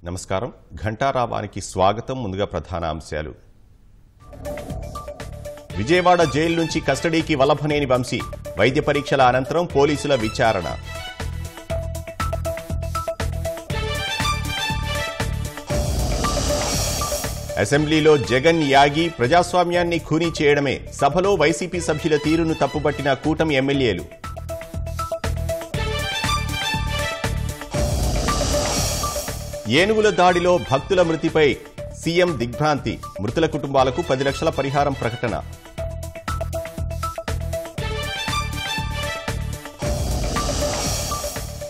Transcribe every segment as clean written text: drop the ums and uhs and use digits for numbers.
నమస్కారం. ఘంటారావానికి స్వాగతం. ముందుగా ప్రధాన అంశాలు. విజయవాడ జైలు నుంచి కస్టడీకి వల్లభనేని వంశీ. వైద్య పరీక్షల అనంతరం పోలీసుల విచారణ. అసెంబ్లీలో జగన్ యాగి ప్రజాస్వామ్యాన్ని ఖూనీ చేయడమే. సభలో వైసీపీ సభ్యుల తీరును తప్పుపట్టిన కూటమి ఎమ్మెల్యేలు. ఏనుగుల దాడిలో భక్తుల మృతిపై సీఎం దిగ్భ్రాంతి. మృతుల కుటుంబాలకు 10 లక్షల పరిహారం ప్రకటన.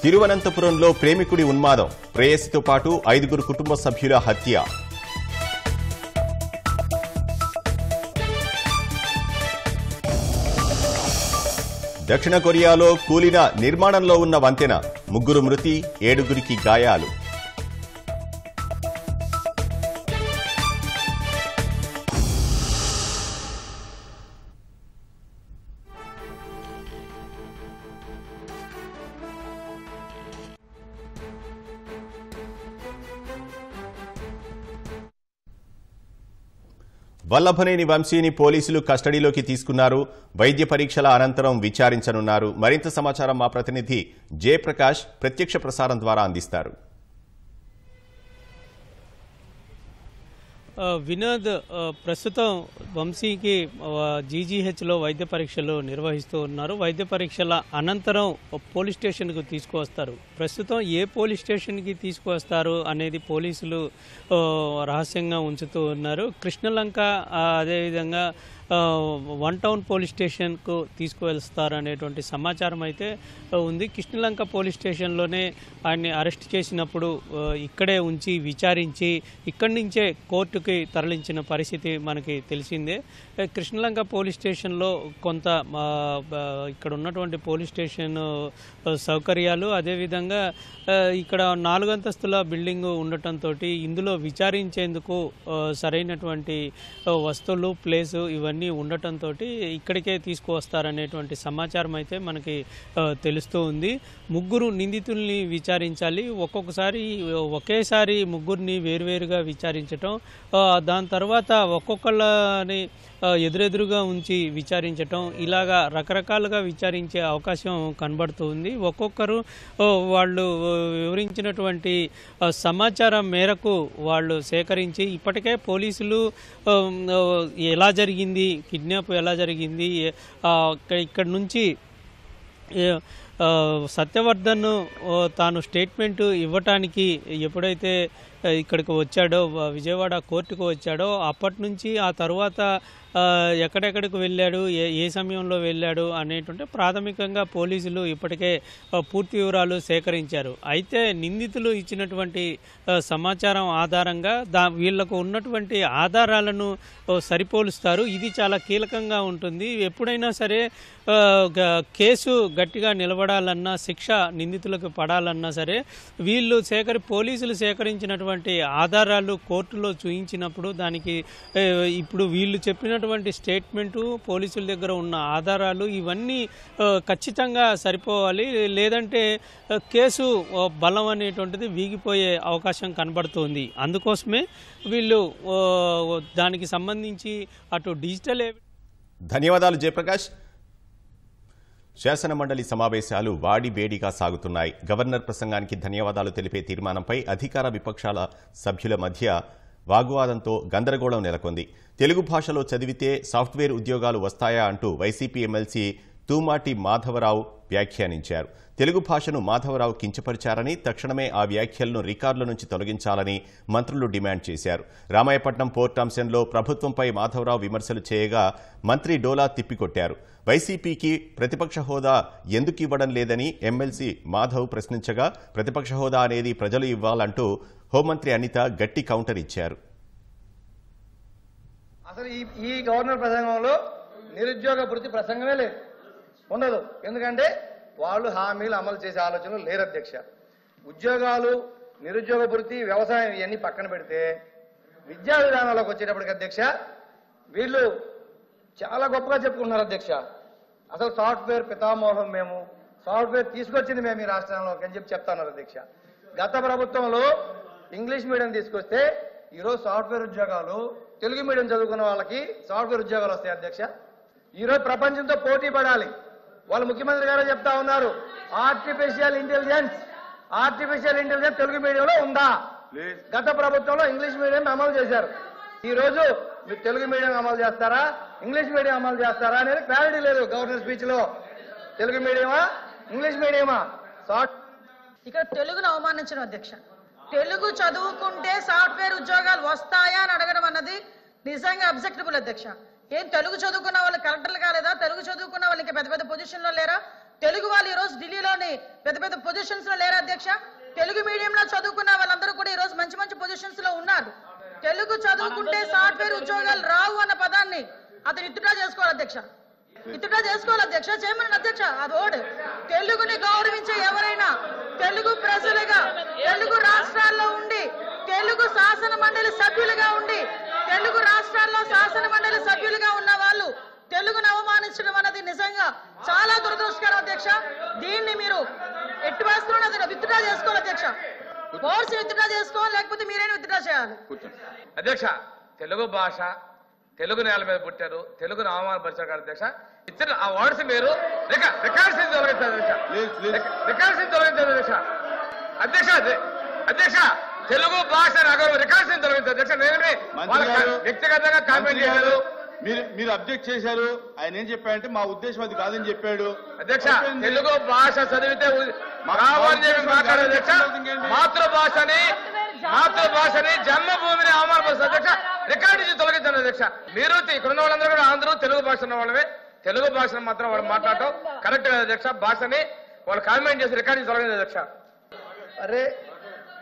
తిరువనంతపురంలో ప్రేమికుడి ఉన్మాదం. ప్రేయసితో పాటు 5 కుటుంబ సభ్యుల హత్య. దక్షిణ కొరియాలో కూలిన నిర్మాణంలో ఉన్న వంతెన. 3 మృతి, 7 గాయాలు. వల్లభనేని వంశీని పోలీసులు కస్టడీలోకి తీసుకున్నారు. వైద్య పరీక్షల అనంతరం విచారించనున్నారు. మరింత సమాచారం మా ప్రతినిధి జయప్రకాష్ ప్రత్యక్ష ప్రసారం ద్వారా అందిస్తారు. వినోద్, ప్రస్తుతం వంశీకి జీజీహెచ్లో వైద్య పరీక్షలు నిర్వహిస్తూ ఉన్నారు. వైద్య పరీక్షల అనంతరం పోలీస్ స్టేషన్కు తీసుకువస్తారు. ప్రస్తుతం ఏ పోలీస్ స్టేషన్కి తీసుకువస్తారు అనేది పోలీసులు రహస్యంగా ఉంచుతూ ఉన్నారు. కృష్ణలంక అదేవిధంగా 1 టౌన్ పోలీస్ స్టేషన్కు తీసుకువెళ్తారు అనేటువంటి సమాచారం అయితే ఉంది. కృష్ణలంక పోలీస్ స్టేషన్లోనే ఆయన్ని అరెస్ట్ చేసినప్పుడు ఇక్కడే ఉంచి విచారించి ఇక్కడి నుంచే కోర్టుకి తరలించిన పరిస్థితి మనకి తెలిసిందే. కృష్ణలంక పోలీస్ స్టేషన్లో కొంత ఇక్కడ ఉన్నటువంటి పోలీస్ స్టేషన్ సౌకర్యాలు, అదేవిధంగా ఇక్కడ 4 అంతస్తుల బిల్డింగ్ ఉండటంతో ఇందులో విచారించేందుకు సరైనటువంటి వస్తువులు, ప్లేసు ఇవన్నీ ఉండటంతో ఇక్కడికే తీసుకువస్తారనేటువంటి సమాచారం అయితే మనకి తెలుస్తూ ఉంది. 3 నిందితుల్ని విచారించాలి. ఒకేసారి 3 వేరువేరుగా విచారించటం, దాని తర్వాత ఒక్కొక్కళ్ళని ఎదురెదురుగా ఉంచి విచారించటం, ఇలాగా రకరకాలుగా విచారించే అవకాశం కనబడుతుంది. ఒక్కొక్కరు వాళ్ళు వివరించినటువంటి సమాచారం మేరకు వాళ్ళు సేకరించి ఇప్పటికే పోలీసులు ఎలా జరిగింది, కిడ్నాప్ ఎలా జరిగింది, ఇక్కడ నుంచి సత్యవర్ధన్ తాను స్టేట్మెంట్ ఇవ్వటానికి ఎప్పుడైతే ఇక్కడికి వచ్చాడో, విజయవాడ కోర్టుకు వచ్చాడో, అప్పటి నుంచి ఆ తర్వాత ఎక్కడెక్కడికి వెళ్ళాడు, ఏ సమయంలో వెళ్ళాడు అనేటువంటి ప్రాథమికంగా పోలీసులు ఇప్పటికే పూర్తి వివరాలు సేకరించారు. అయితే నిందితులు ఇచ్చినటువంటి సమాచారం ఆధారంగా వీళ్లకు ఉన్నటువంటి ఆధారాలను సరిపోలుస్తారు. ఇది చాలా కీలకంగా ఉంటుంది. ఎప్పుడైనా సరే కేసు గట్టిగా నిలబడాలన్నా, శిక్ష నిందితులకు పడాలన్నా సరే వీళ్ళు పోలీసులు సేకరించినటువంటి ఆధారాలు కోర్టులో చూయించినప్పుడు దానికి ఇప్పుడు వీళ్ళు చెప్పినటువంటి స్టేట్మెంటు, పోలీసుల దగ్గర ఉన్న ఆధారాలు ఇవన్నీ ఖచ్చితంగా సరిపోవాలి. లేదంటే కేసు బలం అనేటువంటిది వీగిపోయే అవకాశం కనబడుతోంది. అందుకోసమే వీళ్ళు దానికి సంబంధించి అటు డిజిటల్. ధన్యవాదాలు జయప్రకాష్. శాసనమండలి సమావేశాలు వాడివేడిగా సాగుతున్నాయి. గవర్నర్ ప్రసంగానికి ధన్యవాదాలు తెలిపే తీర్మానంపై అధికార విపక్షాల సభ్యుల మధ్య వాగ్వాదంతో గందరగోళం నెలకొంది. తెలుగు భాషలో చదివితే సాఫ్ట్వేర్ ఉద్యోగాలు వస్తాయా అంటూ వైసీపీ ఎమ్మెల్సీ తూమాటి మాధవరావు వ్యాఖ్యానించారు. తెలుగు భాషను మాధవరావు కించపరిచారని, తక్షణమే ఆ వ్యాఖ్యలను రికార్డుల నుంచి తొలగించాలని మంత్రులు డిమాండ్ చేశారు. రామాయపట్నం పోర్ట్ అంశంలో ప్రభుత్వంపై మాధవరావు విమర్శలు చేయగా మంత్రి డోలా తిప్పికొట్టారు. వైసీపీకి ప్రతిపక్ష హోదా ఎందుకు ఇవ్వడం లేదని ఎమ్మెల్సీ మాధవ్ ప్రశ్నించగా, ప్రతిపక్ష హోదా అనేది ప్రజలు ఇవ్వాలంటూ హోంమంత్రి అనిత గట్టి కౌంటర్ ఇచ్చారు. అసలు ఈ గవర్నర్ ప్రసంగంలో నిరుద్యోగ భృతి ప్రసంగమే లేదు, ఉండదు. ఎందుకంటే వాళ్ళు హామీలు అమలు చేసే ఆలోచనలు లేరు అధ్యక్ష. ఉద్యోగాలు, నిరుద్యోగ భృతి, వ్యవసాయం ఇవన్నీ పక్కన పెడితే విద్యా విధానాలకు వచ్చేటప్పటికి అధ్యక్ష వీళ్ళు చాలా గొప్పగా చెప్పుకుంటున్నారు అధ్యక్ష. అసలు సాఫ్ట్వేర్ పితామోహం మేము, సాఫ్ట్వేర్ తీసుకొచ్చింది మేము ఈ రాష్ట్రంలోకి అని చెప్తున్నారు అధ్యక్ష. గత ప్రభుత్వంలో ఇంగ్లీష్ మీడియం తీసుకొస్తే ఈరోజు సాఫ్ట్వేర్ ఉద్యోగాలు తెలుగు మీడియం చదువుకున్న వాళ్ళకి సాఫ్ట్వేర్ ఉద్యోగాలు వస్తాయి అధ్యక్ష. ఈరోజు ప్రపంచంతో పోటీ పడాలి. వాళ్ళు ముఖ్యమంత్రి గారు చెప్తా ఉన్నారు, ఆర్టిఫిషియల్ ఇంటెలిజెన్స్ తెలుగు మీడియంలో ఉందా? గత ప్రభుత్వంలో ఇంగ్లీష్ మీడియం అమలు చేశారు. ఈ రోజు మీరు తెలుగు మీడియం అమలు చేస్తారా, ఇంగ్లీష్ మీడియం అమలు చేస్తారా అనేది క్లారిటీ లేదు గవర్నర్ స్పీచ్ లో. తెలుగు మీడియమా, ఇంగ్లీష్ మీడియమా? ఇక్కడ తెలుగును అవమానించడం అధ్యక్ష. తెలుగు చదువుకుంటే సాఫ్ట్వేర్ ఉద్యోగాలు వస్తాయా అని అడగడం అన్నది నిజంగా అబ్జెక్టబుల్ అధ్యక్ష. ఏం తెలుగు చదువుకున్న వాళ్ళు కలెక్టర్లు కాలేదా? తెలుగు చదువుకున్న వాళ్ళు ఇంకా పెద్ద పెద్ద పొజిషన్ లో లేరా? తెలుగు వాళ్ళు ఈ రోజు ఢిల్లీలోని పెద్ద పెద్ద పొజిషన్స్ లో లేరా అధ్యక్ష? తెలుగు మీడియంలో చదువుకున్న వాళ్ళందరూ కూడా ఈ రోజు మంచి మంచి పొజిషన్స్ లో ఉన్నారు. తెలుగు చదువుకుంటే సాఫ్ట్వేర్ ఉద్యోగాలు రావు అన్న పదాన్ని అతను ఇత్తుడా చేసుకోవాలి అధ్యక్ష. చేయమని అధ్యక్ష. అది ఓడు. తెలుగుని గౌరవించే ఎవరైనా తెలుగు ప్రజలుగా, తెలుగు రాష్ట్రాల్లో ఉండి, తెలుగు శాసన మండలి సభ్యులుగా ఉండి, తెలుగు రాష్ట్రాల్లో శాసన మండలి సభ్యులుగా ఉన్న వాళ్ళు తెలుగును అవమానించడం అన్నది నిజంగా చాలా దురదృష్టకరం అధ్యక్ష. దీన్ని మీరు ఎట్టి వేస్తున్నది విత్డ్రా చేసుకోవాలి అధ్యక్ష. కోర్సు విత్డ్రా చేసుకోవాలి, లేకపోతే మీరైనా విత్డ్రా చేయాలి. అధ్యక్ష, తెలుగు భాష, తెలుగు నేల మీద పుట్టారు, తెలుగును అవమానపరిచారు కదా అధ్యక్ష. ఇచ్చిన ఆ వర్డ్స్ మీరు రికార్డ్స్ తొలగించారు అధ్యక్ష. తెలుగు భాష రికార్డ్స్ తొలగించారు అధ్యక్ష. నేను వ్యక్తిగతంగా కామెంట్ చేయలేదు. మీరు అబ్జెక్ట్ చేశారు. ఆయన ఏం చెప్పాడంటే మా ఉద్దేశం అది కాదని చెప్పాడు అధ్యక్ష. తెలుగు భాష చదివితే మాట్లాడే అధ్యక్ష. మాతృభాషని జన్మభూమిని అవమానపరుస్తారు అధ్యక్ష. రికార్డు నుంచి తొలగించారు అధ్యక్ష. మీరు ఇక్కడ ఉన్న వాళ్ళందరూ కూడా అందరూ తెలుగు భాష ఉన్న వాళ్ళమే. తెలుగు భాషను మాత్రం వాళ్ళు మాట్లాడటం కరెక్ట్ కదా అధ్యక్ష. భాషని వాళ్ళు కామెంట్ చేసి రికార్డు నుంచి తొలగించారు అధ్యక్ష. అరే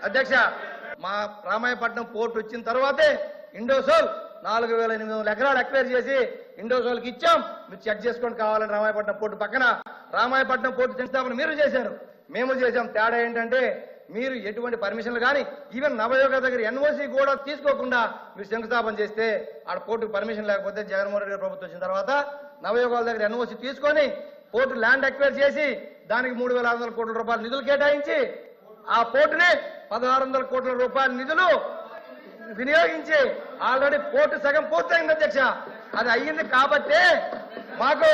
అధ్యక్ష, మా రామాయపట్నం పోర్టు వచ్చిన తర్వాతే ఇండోసోల్ 4,800 ఎకరాలు ఎక్వైర్ చేసి ఇండోసోల్కి ఇచ్చాం. మీరు చెక్ చేసుకొని కావాలని రామాయపట్నం పోర్టు పక్కన రామాయపట్నం పోర్టు శంకుస్థాపన మీరు చేశారు, మేము చేశాం. తేడా ఏంటంటే మీరు ఎటువంటి పర్మిషన్లు కానీ ఈవెన్ నవయోగ దగ్గర ఎన్ఓసి కూడా తీసుకోకుండా మీరు శంకుస్థాపన చేస్తే ఆడ పోర్టుకు పర్మిషన్ లేకపోతే జగన్మోహన్ రెడ్డి గారి ప్రభుత్వం వచ్చిన తర్వాత నవయోగాల దగ్గర ఎన్ఓసి తీసుకొని పోర్టు ల్యాండ్ ఎక్వైర్ చేసి దానికి 3,600 కోట్ల రూపాయల నిధులు కేటాయించి ఆ పోర్టుని 1,600 కోట్ల రూపాయల నిధులు వినియోగించి ఆల్రెడీ పోర్టు సగం పూర్తయింది అధ్యక్ష. అది అయ్యింది కాబట్టే మాకు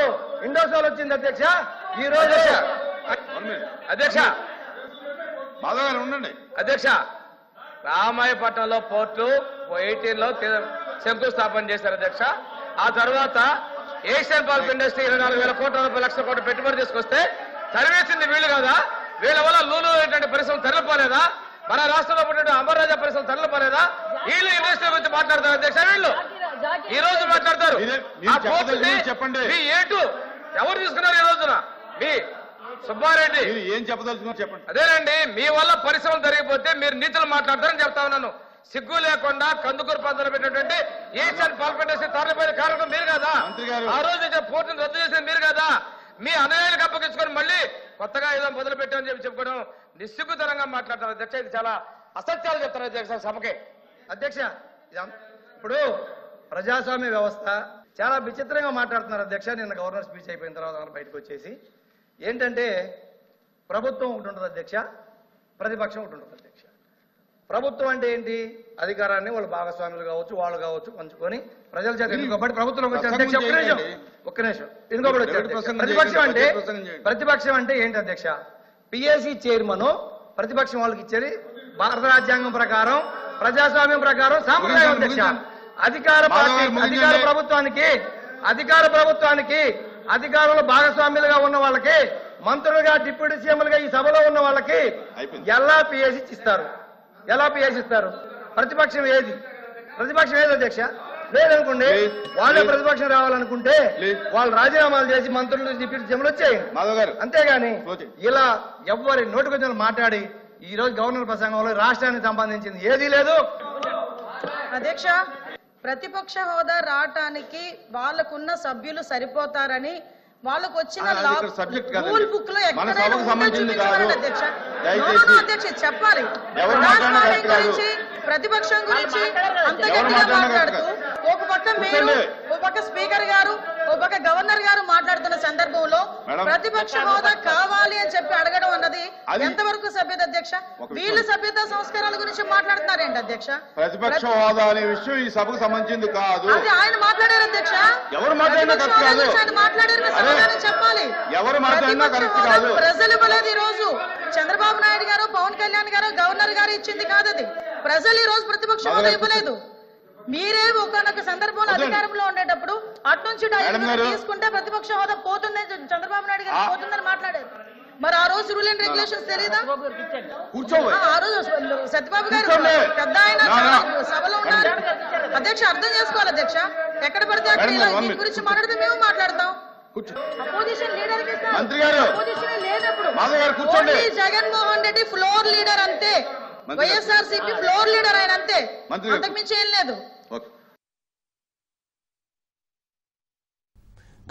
ఇండోసోల్ వచ్చింది అధ్యక్ష. ఈ రోజు అధ్యక్ష ఉండండి అధ్యక్ష, రామాయపట్నంలో పోర్టు 18లో శంకుస్థాపన చేశారు అధ్యక్ష. ఆ తర్వాత ఏషియన్ పల్ప్ ఇండస్ట్రీ 24,000 కోట్ల రూపాయల లక్షల కోట్ల పెట్టుబడి తీసుకొస్తే తరివేసింది వీళ్ళు కదా. వీళ్ళ వల్ల లూలు ఏంటంటే పరిశ్రమ తరలిపోలేదా? మన రాష్ట్రంలో పుట్టిన అమర్రాజా పరిశ్రమ తరలిపోలేదా? వీళ్ళు ఇండస్ట్రీ గురించి మాట్లాడతారు అధ్యక్ష. వీళ్ళు ఈ రోజు మాట్లాడతారు. చెప్పండి ఏటు ఎవరు తీసుకున్నారు ఈ రోజున? మీ సుబ్బారెడ్డి ఏం చెప్పదలుచుకున్నారు చెప్పండి. అదేనండి, మీ వల్ల పరిశ్రమలు జరిగిపోతే మీరు నీతులు మాట్లాడతారని చెప్తా ఉన్నాను. సిగ్గు లేకుండా కందుకూరు ప్రాంతంలో పెట్టినటువంటి ఏషియన్ పల్ప్ ఇండస్ట్రీ తరలిపోయిన కారణం మీరు కదా. ఆ రోజు పోర్టును రద్దు చేసింది మీరు కదా. మీ అన్నయ్యలకు అప్పగించుకొని మళ్ళీ కొత్తగా ఏదో మొదలు పెట్టామని చెప్పుకోవడం నిస్సిగ్గుతనంగా మాట్లాడతారు అధ్యక్ష. ఇది చాలా అసత్యాలు చెప్తారు అధ్యక్ష సభకే. అధ్యక్ష, ఇప్పుడు ప్రజాస్వామ్య వ్యవస్థ చాలా విచిత్రంగా మాట్లాడుతున్నారు అధ్యక్ష. నిన్న గవర్నర్ స్పీచ్ అయిపోయిన తర్వాత బయటకు వచ్చేసి ఏంటంటే ప్రభుత్వం ఒకటి ఉంటుంది అధ్యక్ష, ప్రతిపక్షం ఒకటి ఉంటుంది అధ్యక్ష. ప్రభుత్వం అంటే ఏంటి? అధికారాన్ని వాళ్ళు భాగస్వాములు కావచ్చు, వాళ్ళు కావచ్చు పంచుకొని ప్రజల చేత ఎన్నుకోబడి ప్రభుత్వంలోకి వచ్చారు అధ్యక్ష. ఒక్క నిమిషం ఎన్నుకోబడి వచ్చారు. ప్రతిపక్షం అంటే ఏంటి అధ్యక్ష? పిఎస్సి చైర్మన్ ప్రతిపక్షం వాళ్ళకి ఇచ్చేది భారత రాజ్యాంగం ప్రకారం, ప్రజాస్వామ్యం ప్రకారం సాంప్రదాయం అధ్యక్ష. అధికార ప్రభుత్వానికి అధికారంలో భాగస్వామ్యులుగా ఉన్న వాళ్ళకి, మంత్రులుగా డిప్యూటీ సీఎంలుగా ఈ సభలో ఉన్న వాళ్ళకి ఎలా పిఎస్సి ఇస్తారు? ప్రతిపక్షం ఏది అధ్యక్ష? లేదనుకోండి, వాళ్ళే ప్రతిపక్షం రావాలనుకుంటే వాళ్ళు రాజీనామాలు చేసి మంత్రులు డిప్యూటీ సీఎంలు వచ్చేయండి. అంతేగాని ఇలా ఎవరి నోటికొచ్చిన మాట్లాడి ఈ రోజు గవర్నర్ ప్రసంగంలో రాష్ట్రానికి సంబంధించింది ఏదీ లేదు అధ్యక్ష. ప్రతిపక్ష హోదా రావటానికి వాళ్ళకున్న సభ్యులు సరిపోతారని వాళ్ళకు వచ్చిన రూల్ బుక్ లో అధ్యక్ష చెప్పాలి. గురించి ప్రతిపక్షం గురించి అంత గట్టిగా మాట్లాడుతూ ఒక పక్క మీరు, ఒక పక్క స్పీకర్ గారు, ఓ పక్క గవర్నర్ గారు మాట్లాడుతున్న సందర్భంలో ప్రతిపక్ష హోదా కావాలి అని చెప్పి అడగడం అన్నది ఎంతవరకు సభ్యత అధ్యక్ష? వీళ్ళు సభ్యత సంస్కారాల గురించి మాట్లాడుతున్నారేంటి అధ్యక్ష? ప్రతిపక్ష హోదా అనే విషయం ఈ సభకు సంబంధించింది కాదు. అది ఆయన మాట్లాడారు అధ్యక్ష. ఎవరు మాట్లాడినా కరెక్ట్ కాదు. ఆయన మాట్లాడారు, సమాధానం చెప్పాలి. ఎవరు మాట్లాడినా కరెక్ట్ కాదు. ప్రజలు ఇవ్వలేదు. ఈ రోజు చంద్రబాబు నాయుడు గారు, పవన్ కళ్యాణ్ గారు, గవర్నర్ గారు ఇచ్చింది కాదు అది. ప్రజలు ఈ రోజు ప్రతిపక్ష హోదా ఇవ్వలేదు. మీరే ఒకనొక సందర్భంలో అధికారంలో ఉండేటప్పుడు అట్నుంచి తీసుకుంటే ప్రతిపక్ష హోదా పోతుందని చంద్రబాబు నాయుడు గారు పోతుందని మాట్లాడారు. మరి ఆ రోజు రూల్ అండ్ రెగ్యులేషన్స్ తెలీదా? ఆ రోజు సత్యబాబు గారు పెద్ద ఆయన సభలో ఉన్నారు. అధ్యక్ష అర్థం చేసుకోవాలి అధ్యక్ష. ఎక్కడ పడితే అక్కడ దీని గురించి మాట్లాడితే మేము మాట్లాడతాం. అపోజిషన్ లీడర్ లేనప్పుడు జగన్మోహన్ రెడ్డి ఫ్లోర్ లీడర్ అంతే. వైఎస్ఆర్సీపీ ఫ్లోర్ లీడర్ ఆయన అంతే, అంతకుమించి ఏం లేదు.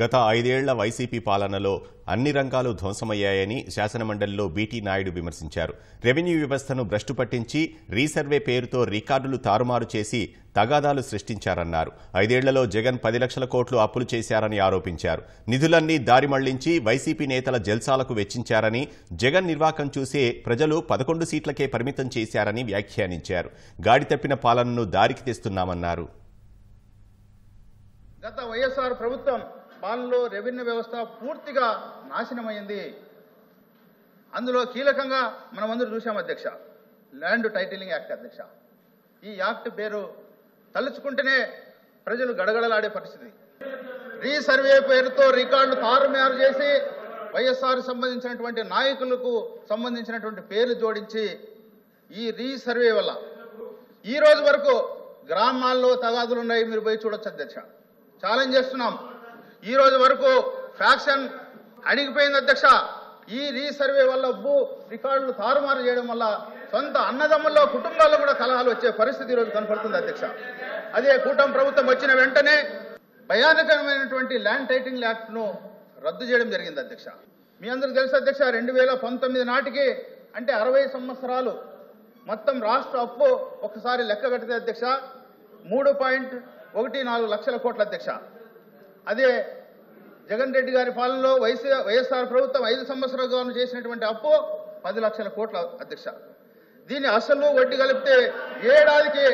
గత 5 ఏళ్ల వైసీపీ పాలనలో అన్ని రంగాలు ధ్వంసమయ్యాయని శాసనమండలిలో బీటీ నాయుడు విమర్శించారు. రెవెన్యూ వ్యవస్థను భ్రష్టు పట్టించి రీసర్వే పేరుతో రికార్డులు తారుమారు చేసి తగాదాలు సృష్టించారన్నారు. 5 ఏళ్లలో జగన్ 10 లక్షల కోట్లు అప్పులు చేశారని ఆరోపించారు. నిధులన్నీ దారి మళ్లించి వైసీపీ నేతల జల్సాలకు వెచ్చించారని, జగన్ నిర్వాకం చూసే ప్రజలు 11 సీట్లకే పరిమితం చేశారని వ్యాఖ్యానించారు. గాడి తప్పిన పాలనను దారికి తెస్తున్నామన్నారు. గత వైఎస్ఆర్ ప్రభుత్వం పాలనలో రెవెన్యూ వ్యవస్థ పూర్తిగా నాశనమైంది. అందులో కీలకంగా మనమందరూ చూశాం అధ్యక్ష, ల్యాండ్ టైటిలింగ్ యాక్ట్ అధ్యక్ష. ఈ యాక్ట్ పేరు తలుచుకుంటేనే ప్రజలు గడగడలాడే పరిస్థితి. రీసర్వే పేరుతో రికార్డులు తారుమారు చేసి వైఎస్ఆర్ సంబంధించినటువంటి నాయకులకు సంబంధించినటువంటి పేర్లు జోడించి ఈ రీసర్వే వల్ల ఈ రోజు వరకు గ్రామాల్లో తగాదులు ఉన్నాయి. మీరు పోయి చూడొచ్చు అధ్యక్ష. ఛాలెంజ్ చేస్తున్నాం. ఈ రోజు వరకు ఫ్యాక్షన్ అణిగిపోయింది అధ్యక్ష. ఈ రీసర్వే వల్ల రికార్డులు తారుమారు చేయడం వల్ల సొంత అన్నదమ్ముల్లో కుటుంబాల్లో కూడా కలహాలు వచ్చే పరిస్థితి ఈరోజు కనపడుతుంది అధ్యక్ష. అదే కూటమి ప్రభుత్వం వచ్చిన వెంటనే భయానకమైనటువంటి ల్యాండ్ టైటిలింగ్ యాక్ట్ ను రద్దు చేయడం జరిగింది అధ్యక్ష. మీ అందరికీ తెలుసు అధ్యక్ష, 2019 నాటికి అంటే 60 సంవత్సరాలు మొత్తం రాష్ట్ర అప్పు ఒకసారి లెక్క కట్టితే అధ్యక్ష 3.14 లక్షల కోట్ల అధ్యక్ష. అదే జగన్ రెడ్డి గారి పాలనలో వైఎస్ఆర్ ప్రభుత్వం 5 సంవత్సరాలు చేసినటువంటి అప్పు 10 లక్షల కోట్ల అధ్యక్ష. దీని అసలు వడ్డీ కలిపితే ఏడాదికి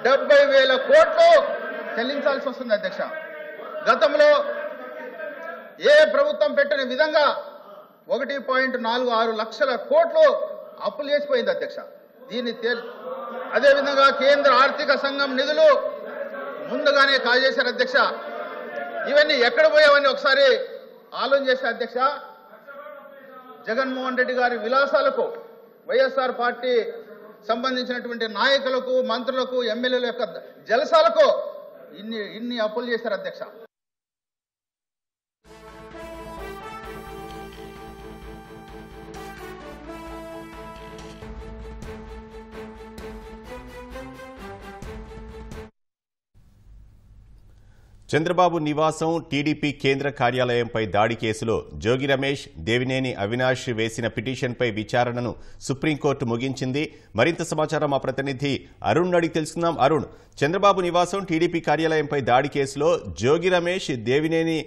70,000 కోట్లు చెల్లించాల్సి వస్తుంది అధ్యక్ష. గతంలో ఏ ప్రభుత్వం పెట్టని విధంగా 1.46 లక్షల కోట్లు అప్పులు చేసిపోయింది అధ్యక్ష. దీన్ని అదేవిధంగా కేంద్ర ఆర్థిక సంఘం నిధులు ముందుగానే కాజేశారు అధ్యక్ష. ఇవన్నీ ఎక్కడ పోయావని ఒకసారి ఆలోచన చేసే అధ్యక్ష. జగన్మోహన్ రెడ్డి గారి విలాసాలకు వైఎస్ఆర్ పార్టీ సంబంధించినటువంటి నాయకులకు, మంత్రులకు, ఎమ్మెల్యేల యొక్క జలసాలకు ఇన్ని అప్పులు చేశారు అధ్యక్ష. చంద్రబాబు నివాసం, టీడీపీ కేంద్ర కార్యాలయంపై దాడి కేసులో జోగి రమేష్, దేవినేని అవినాష్ వేసిన పిటిషన్పై విచారణను సుప్రీంకోర్టు ముగించింది. మరింత సమాచారం మా ప్రతినిధి అరుణ్ అడిగి తెలుసుకుందాం. అరుణ్, చంద్రబాబు నివాసం, టీడీపీ కార్యాలయంపై దాడి కేసులో జోగి రమేష్, దేవినేని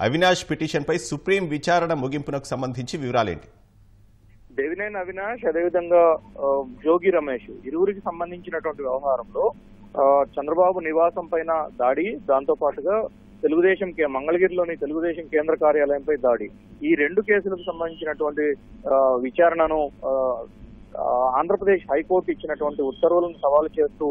అవినాష్ పిటిషన్పై సుప్రీం విచారణ ముగింపునకు సంబంధించి వివరాలేంటి? దేవినేని అవినాష్ అదేవిధంగా జోగి రమేష్ ఇరువురికి సంబంధించినటువంటి వ్యవహారంలో చంద్రబాబు నివాసం పైన దాడి, దాంతో పాటుగా తెలుగుదేశం మంగళగిరిలోని తెలుగుదేశం కేంద్ర కార్యాలయంపై దాడి, ఈ 2 కేసులకు సంబంధించినటువంటి విచారణను ఆంధ్రప్రదేశ్ హైకోర్టు ఇచ్చినటువంటి ఉత్తర్వులను సవాలు చేస్తూ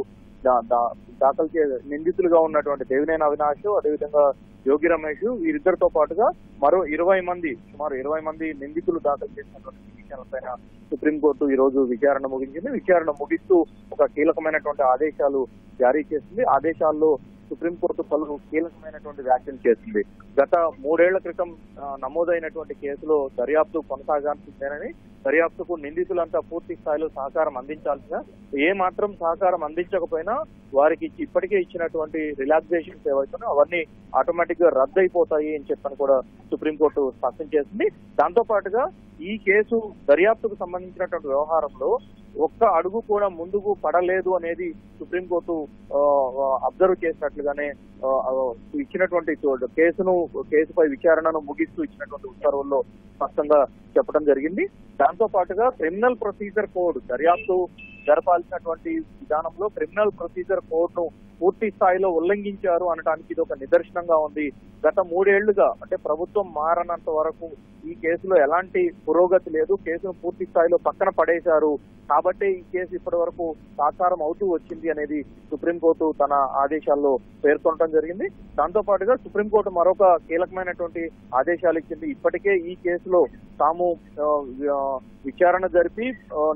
దాఖలు నిందితులుగా ఉన్నటువంటి దేవినేని అవినాష్, అదేవిధంగా జోగి రమేష్, వీరిద్దరితో పాటుగా మరో సుమారు 20 మంది నిందితులు దాఖలు చేసినటువంటి పిటిషన్లపైన సుప్రీంకోర్టు ఈ రోజు విచారణ ముగించింది. విచారణ ముగిస్తూ ఒక కీలకమైనటువంటి ఆదేశాలు జారీ చేసింది. ఆదేశాల్లో సుప్రీంకోర్టు పలు కీలకమైనటువంటి వ్యాఖ్యలు చేసింది. గత 3 ఏళ్ల క్రితం నమోదైనటువంటి కేసులో దర్యాప్తు కొనసాగాల్సిందేనని, దర్యాప్తుకు నిందితులంతా పూర్తి స్థాయిలో సహకారం అందించాల్సిన, ఏ మాత్రం సహకారం అందించకపోయినా వారికి ఇప్పటికే ఇచ్చినటువంటి రిలాక్సేషన్స్ ఏవైతున్నాయో అవన్నీ ఆటోమేటిక్ గా రద్దు అయిపోతాయి అని చెప్పని కూడా సుప్రీంకోర్టు స్పష్టం చేసింది. దాంతో పాటుగా ఈ కేసు దర్యాప్తుకు సంబంధించినటువంటి వ్యవహారంలో ఒక్క అడుగు కూడా ముందుకు పడలేదు అనేది సుప్రీంకోర్టు అబ్జర్వ్ చేసినట్లుగానే ఇచ్చినటువంటి కేసుపై విచారణను ముగిస్తూ ఇచ్చినటువంటి ఉత్తర్వుల్లో స్పష్టంగా చెప్పడం జరిగింది. దాంతో పాటుగా క్రిమినల్ ప్రొసీజర్ కోడ్ దర్యాప్తు జరపాల్సినటువంటి విధానంలో క్రిమినల్ ప్రొసీజర్ కోడ్ ను పూర్తి స్థాయిలో ఉల్లంఘించారు అనడానికి ఇది ఒక నిదర్శనంగా ఉంది. గత 3 ఏళ్లుగా అంటే ప్రభుత్వం మారనంత వరకు ఈ కేసులో ఎలాంటి పురోగతి లేదు. కేసును పూర్తి స్థాయిలో పక్కన పడేశారు. కాబట్టి ఈ కేసు ఇప్పటి వరకు సాకారం అవుతూ వచ్చింది అనేది సుప్రీంకోర్టు తన ఆదేశాల్లో పేర్కొనడం జరిగింది. దాంతో పాటుగా సుప్రీంకోర్టు మరొక కీలకమైనటువంటి ఆదేశాలు ఇచ్చింది. ఇప్పటికే ఈ కేసులో తాము విచారణ జరిపి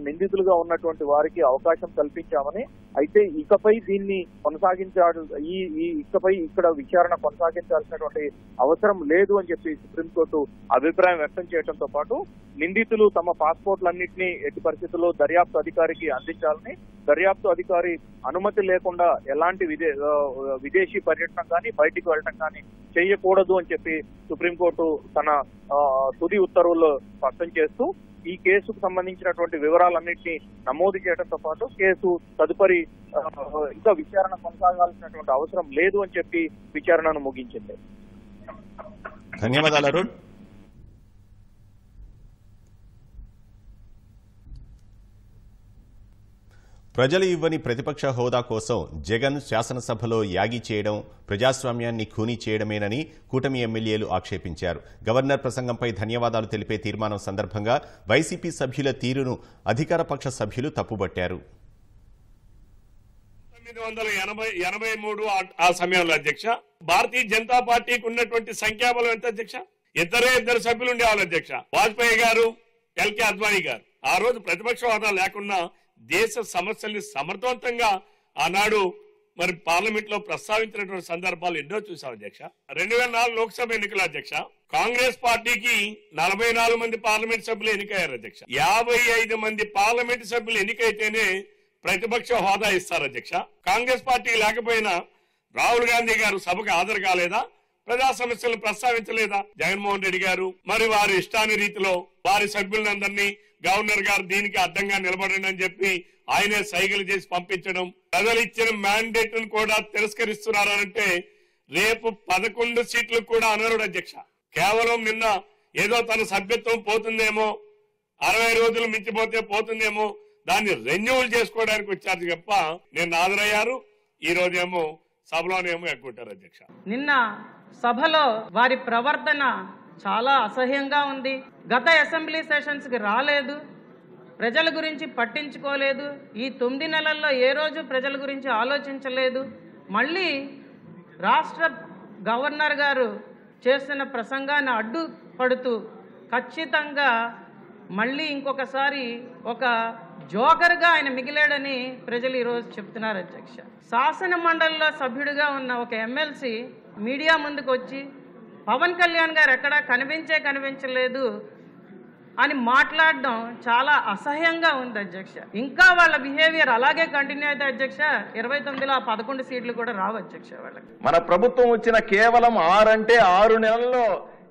నిందితులుగా ఉన్నటువంటి వారికి అవకాశం కల్పించామని, అయితే ఇకపై దీన్ని ఇకపై ఇక్కడ విచారణ కొనసాగించాల్సినటువంటి అవసరం లేదు అని చెప్పి సుప్రీంకోర్టు అభిప్రాయం వ్యక్తం చేయడంతో పాటు నిందితులు తమ పాస్పోర్ట్లన్నింటినీ ఎట్టి పరిస్థితుల్లో దర్యాప్తు అధికారికి అందించాలని, దర్యాప్తు అధికారి అనుమతి లేకుండా ఎలాంటి విదేశీ పర్యటన కానీ బయటికి వెళ్ళడం కానీ చేయకూడదు అని చెప్పి సుప్రీంకోర్టు తన తుది ఉత్తర్వుల్లో స్పష్టం చేస్తూ ఈ కేసుకు సంబంధించినటువంటి వివరాలన్నింటినీ నమోదు చేయడంతో పాటు కేసు తదుపరి ఇంకా విచారణ కొనసాగాల్సినటువంటి అవసరం లేదు అని చెప్పి విచారణను ముగించింది. ధన్యవాదాలు అరుణ్. ప్రజలు ఇవ్వని ప్రతిపక్ష హోదా కోసం జగన్ శాసనసభలో యాగి చేయడం ప్రజాస్వామ్యాన్ని ఖూనీ చేయడమేనని కూటమి ఎమ్మెల్యేలు ఆక్షేపించారు. గవర్నర్ ప్రసంగంపై ధన్యవాదాలు తెలిపే తీర్మానం సందర్భంగా వైసీపీ సభ్యుల తీరును అధికార పక్ష సభ్యులు తప్పుబట్టారు. 1983 ఆ సమయంలో అధ్యక్ష భారతీయ జనతా పార్టీకి ఉన్నటువంటి సంఖ్యాబలం ఎంత అధ్యక్ష? ఇద్దరు సభ్యులు ఉండేవాళ్ళు అధ్యక్ష. వాజ్పేయి గారు, ఎల్కే అద్వానీ గారు. ఆ రోజు ప్రతిపక్ష హోదా లేకున్నా దేశ సమస్యల్ని సమర్థవంతంగా ఆనాడు మరి పార్లమెంట్ లో ప్రస్తావించినటువంటి సందర్భాలు ఎన్నో చూసాం అధ్యక్ష. 2004 లోక్సభ ఎన్నికల అధ్యక్ష కాంగ్రెస్ పార్టీకి 44 మంది పార్లమెంట్ సభ్యులు ఎన్నికయ్యారు అధ్యక్ష. 55 మంది పార్లమెంట్ సభ్యులు ఎన్నికైతేనే ప్రతిపక్ష హోదా ఇస్తారు అధ్యక్ష. కాంగ్రెస్ పార్టీ లేకపోయినా రాహుల్ గాంధీ గారు సభకు హాజరు కాలేదా? ప్రజా సమస్యలను ప్రస్తావించలేదా? జగన్మోహన్ రెడ్డి గారు మరి వారి ఇష్టాని రీతిలో వారి సభ్యులందరినీ గవర్నర్ గారు దీనికి అడ్డంగా నిలబడండి అని చెప్పి ఆయనే సైకిల్ చేసి పంపించడం, ప్రజలు ఇచ్చిన మ్యాండేట్ ను కూడా తిరస్కరిస్తున్నారంటే రేపు 11 సీట్లు కూడా అనరుడు అధ్యక్ష. కేవలం నిన్న ఏదో తన సభ్యత్వం పోతుందేమో, 60 రోజులు మించిపోతే పోతుందేమో, దాన్ని రెన్యూవల్ చేసుకోవడానికి వచ్చారు తప్ప నిన్న హాజరయ్యారు. ఈ రోజేమో సభలోనేమో ఎక్కుంటారు అధ్యక్ష. నిన్న సభలో వారి ప్రవర్తన చాలా అసహ్యంగా ఉంది. గత అసెంబ్లీ సెషన్స్ కి రాలేదు, ప్రజల గురించి పట్టించుకోలేదు. ఈ 9 నెలల్లో ఏ రోజు ప్రజల గురించి ఆలోచించలేదు. మళ్ళీ రాష్ట్ర గవర్నర్ గారు చేస్తున్న ప్రసంగాన్ని అడ్డుపడుతూ ఖచ్చితంగా మళ్ళీ ఇంకొకసారి ఒక జోకర్గా ఆయన మిగిలాడని ప్రజలు ఈరోజు చెప్తున్నారు అధ్యక్ష. శాసన మండలిలో సభ్యుడిగా ఉన్న ఒక ఎమ్మెల్సీ మీడియా ముందుకు వచ్చి పవన్ కళ్యాణ్ గారు ఎక్కడా కనిపించలేదు అని మాట్లాడడం చాలా అసహ్యంగా ఉంది అధ్యక్ష. ఇంకా వాళ్ళ బిహేవియర్ అలాగే కంటిన్యూ అయితే అధ్యక్ష 29లో 11 సీట్లు కూడా రావు అధ్యక్ష వాళ్ళకి. మన ప్రభుత్వం వచ్చిన కేవలం 6 నెలల్లో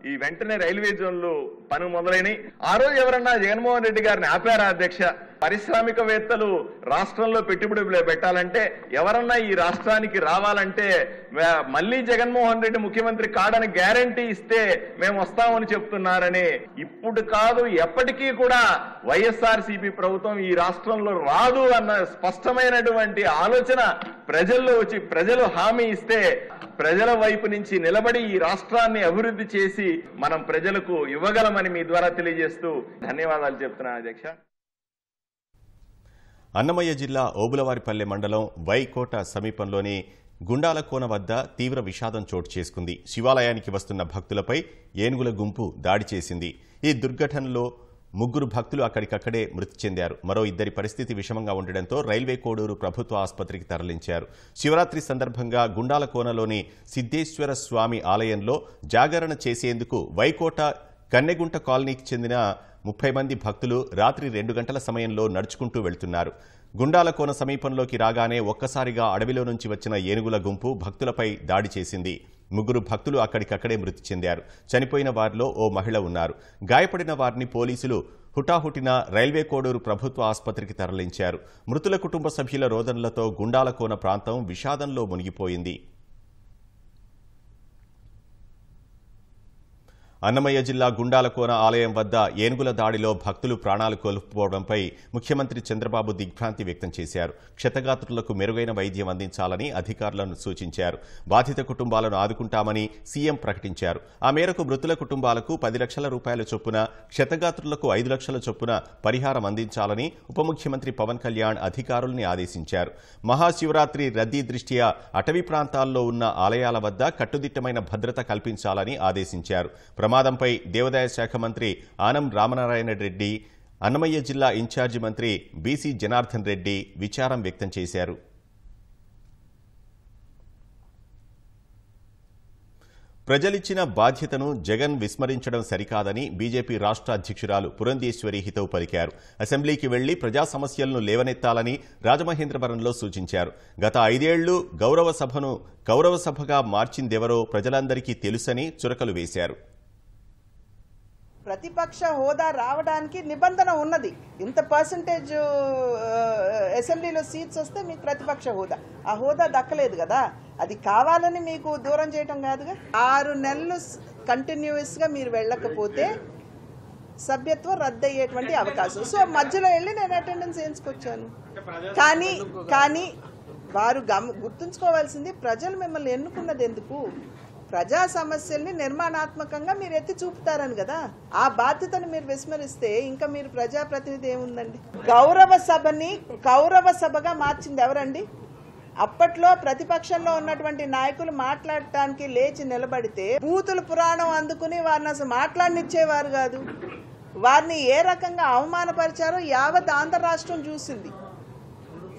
ఈ వెంటనే రైల్వే జోన్లు పని మొదలైనవి. ఆ రోజు ఎవరన్నా జగన్మోహన్ రెడ్డి గారిని ఆపారా అధ్యక్ష? పారిశ్రామికవేత్తలు రాష్ట్రంలో పెట్టుబడులు పెట్టాలంటే, ఎవరన్నా ఈ రాష్ట్రానికి రావాలంటే మళ్ళీ జగన్మోహన్ రెడ్డి ముఖ్యమంత్రి కాడని గ్యారంటీ ఇస్తే మేము వస్తామని చెప్తున్నారని, ఇప్పుడు కాదు ఎప్పటికీ కూడా వైఎస్ఆర్సీపీ ప్రభుత్వం ఈ రాష్ట్రంలో రాదు అన్న స్పష్టమైనటువంటి ఆలోచన ప్రజల్లో వచ్చి ప్రజలు హామీ ఇస్తే ప్రజల వైపు నుంచి నిలబడి ఈ రాష్ట్రాన్ని అభివృద్ధి చేసి మనం ప్రజలకు ఇవ్వగలమని మీ ద్వారా తెలియజేస్తూ ధన్యవాదాలు చెప్తున్నాను అధ్యక్ష. అన్నమయ్య జిల్లా ఓబులవారిపల్లె మండలం వైకోట సమీపంలోని గుండాలకోన వద్ద తీవ్ర విషాదం చోటు చేసుకుంది. శివాలయానికి వస్తున్న భక్తులపై ఏనుగుల గుంపు దాడి చేసింది. ఈ దుర్ఘటనలో 3 భక్తులు అక్కడికక్కడే మృతి చెందారు. మరో 2 పరిస్థితి విషమంగా ఉండడంతో రైల్వే కోడూరు ప్రభుత్వ ఆసుపత్రికి తరలించారు. శివరాత్రి సందర్భంగా గుండాలకోనలోని సిద్ధేశ్వర స్వామి ఆలయంలో జాగరణ చేసేందుకు వైకోట కన్నెగుంట కాలనీకి చెందిన 30 మంది భక్తులు రాత్రి 2 గంటల సమయంలో నడుచుకుంటూ వెళ్తున్నారు. గుండాలకోన సమీపంలోకి రాగానే ఒక్కసారిగా అడవిలో నుంచి వచ్చిన ఏనుగుల గుంపు భక్తులపై దాడి చేసింది. ముగ్గురు భక్తులు అక్కడికక్కడే మృతి చెందారు. చనిపోయిన వారిలో ఓ మహిళ ఉన్నారు. గాయపడిన వారిని పోలీసులు హుటాహుటిన రైల్వే కోడూరు ప్రభుత్వ ఆసుపత్రికి తరలించారు. మృతుల కుటుంబ సభ్యుల రోదనలతో గుండాలకోన ప్రాంతం విషాదంలో మునిగిపోయింది. అన్నమయ్య జిల్లా గుండాలకోన ఆలయం వద్ద ఏనుగుల దాడిలో భక్తులు ప్రాణాలు కోల్పోవడంపై ముఖ్యమంత్రి చంద్రబాబు దిగ్భ్రాంతి వ్యక్తం చేశారు. క్షతగాత్రులకు మెరుగైన వైద్యం అందించాలని అధికారులను సూచించారు. బాధిత కుటుంబాలను ఆదుకుంటామని సీఎం ప్రకటించారు. ఆ మేరకు మృతుల కుటుంబాలకు 10 లక్షల రూపాయల చొప్పున, క్షతగాత్రులకు 5 లక్షల చొప్పున పరిహారం అందించాలని ఉప ముఖ్యమంత్రి పవన్ కళ్యాణ్ అధికారుల్ని ఆదేశించారు. మహాశివరాత్రి రద్దీ దృష్ట్యా అటవీ ప్రాంతాల్లో ఉన్న ఆలయాల వద్ద కట్టుదిట్టమైన భద్రత కల్పించాలని ఆదేశించారు. ప్రమాదంపై దేవాదాయ శాఖ మంత్రి ఆనం రామనారాయణ రెడ్డి, అన్నమయ్య జిల్లా ఇన్ఛార్జి మంత్రి బీసీ జనార్దన్ రెడ్డి విచారం వ్యక్తం చేశారు. ప్రజలిచ్చిన బాధ్యతను జగన్ విస్మరించడం సరికాదని బీజేపీ రాష్ట్ర అధ్యక్షురాలు పురంధేశ్వరి హితవు పలికారు. అసెంబ్లీకి వెళ్లి ప్రజా సమస్యలను లేవనెత్తాలని రాజమహేంద్రవరంలో సూచించారు. గత 5 ఏళ్లు గౌరవ సభను కౌరవ సభగా మార్చిందెవరో ప్రజలందరికీ తెలుసని చురకలు వేశారు. ప్రతిపక్ష హోదా రావడానికి నిబంధన ఉన్నది. ఇంత పర్సంటేజ్ అసెంబ్లీలో సీట్స్ వస్తే మీకు ప్రతిపక్ష హోదా, ఆ హోదా దక్కలేదు కదా. అది కావాలని మీకు దూరం చేయటం కాదుగా. 6 నెలలు కంటిన్యూస్ గా మీరు వెళ్ళకపోతే సభ్యత్వం రద్దయ్యేటువంటి అవకాశం. సో మధ్యలో వెళ్ళి నేను అటెండెన్స్ వేయించుకొచ్చాను. కానీ వారు గుర్తుంచుకోవాల్సింది, ప్రజలు మిమ్మల్ని ఎన్నుకున్నది ఎందుకు? ప్రజా సమస్యల్ని నిర్మాణాత్మకంగా మీరు ఎత్తి చూపుతారని కదా. ఆ బాధ్యతను మీరు విస్మరిస్తే ఇంకా మీరు ప్రజాప్రతినిధి ఏముందండి? గౌరవ సభని కౌరవ సభగా మార్చింది ఎవరండి? అప్పట్లో ప్రతిపక్షంలో ఉన్నటువంటి నాయకులు మాట్లాడటానికి లేచి నిలబడితే బూతుల పురాణం అందుకుని వారిని అసలు మాట్లాడనిచ్చేవారు కాదు. వారిని ఏ రకంగా అవమానపరిచారో యావత్ ఆంధ్ర రాష్ట్రం చూసింది.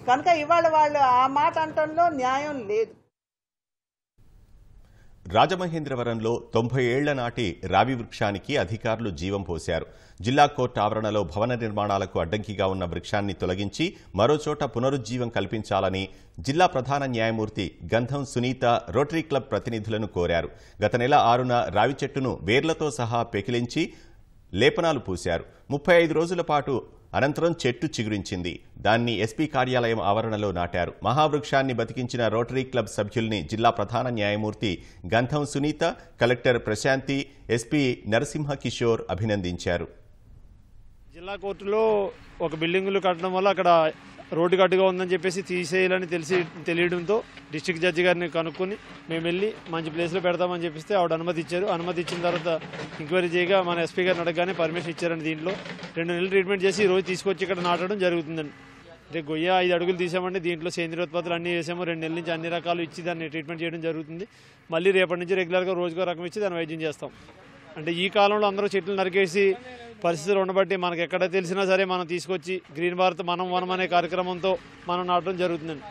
కనుక ఇవాళ వాళ్ళు ఆ మాట అంటంలో న్యాయం లేదు. రాజమహేంద్రవరంలో 90 ఏళ్ల నాటి రావి వృక్షానికి అధికారులు జీవం పోశారు. జిల్లా కోర్టు ఆవరణలో భవన నిర్మాణాలకు అడ్డంకిగా ఉన్న వృక్షాన్ని తొలగించి మరోచోట పునరుజ్జీవం కల్పించాలని జిల్లా ప్రధాన న్యాయమూర్తి గంధం సునీత రోటరీ క్లబ్ ప్రతినిధులను కోరారు. గత నెల 6న రావి చెట్టును వేర్లతో సహా పెకిలించి లేపనాలు పూశారు. 35 రోజుల పాటు అనంతరం చెట్టు చిగురించింది. దాన్ని ఎస్పీ కార్యాలయం ఆవరణలో నాటారు. మహావృక్షాన్ని బతికించిన రోటరీ క్లబ్ సభ్యుల్ని జిల్లా ప్రధాన న్యాయమూర్తి గంధం సునీత, కలెక్టర్ ప్రశాంతి, ఎస్పీ నరసింహ కిషోర్ అభినందించారు. జిల్లా కోర్టులో ఒక బిల్డింగులు కట్టడం వల్ల అక్కడ రోడ్డు గడ్డుగా ఉందని చెప్పేసి తీసేయాలని తెలియడంతో డిస్ట్రిక్ట్ జడ్జి గారిని కనుక్కొని మేము వెళ్ళి మంచి ప్లేస్లో పెడతామని చెప్పిస్తే ఆవిడ అనుమతి ఇచ్చారు. అనుమతి ఇచ్చిన తర్వాత ఎంక్వైరీ చేయగా మన ఎస్పీ గారిని అడగగానే పర్మిషన్ ఇచ్చారని దీంట్లో 2 నెలలు ట్రీట్మెంట్ చేసి ఈ రోజు తీసుకొచ్చి ఇక్కడ నాటడం జరుగుతుందండి. అంటే గొయ్య 5 అడుగులు తీసామంటే దీంట్లో సేంద్రియోత్పత్తులు అన్నీ వేసాము. 2 నెలల నుంచి అన్ని రకాలు ఇచ్చి దాన్ని ట్రీట్మెంట్ చేయడం జరుగుతుంది. మళ్ళీ రేపటి నుంచి రెగ్యులర్గా రోజుకో రకం ఇచ్చి దాన్ని వైద్యం చేస్తాం. అంటే ఈ కాలంలో అందరూ చెట్లు నరికేసి పరిస్థితులు ఉండబట్టి మనకు ఎక్కడ తెలిసినా సరే మనం తీసుకొచ్చి గ్రీన్ భారత్ మనం వనం అనే కార్యక్రమంతో మనం నాటడం జరుగుతుందండి.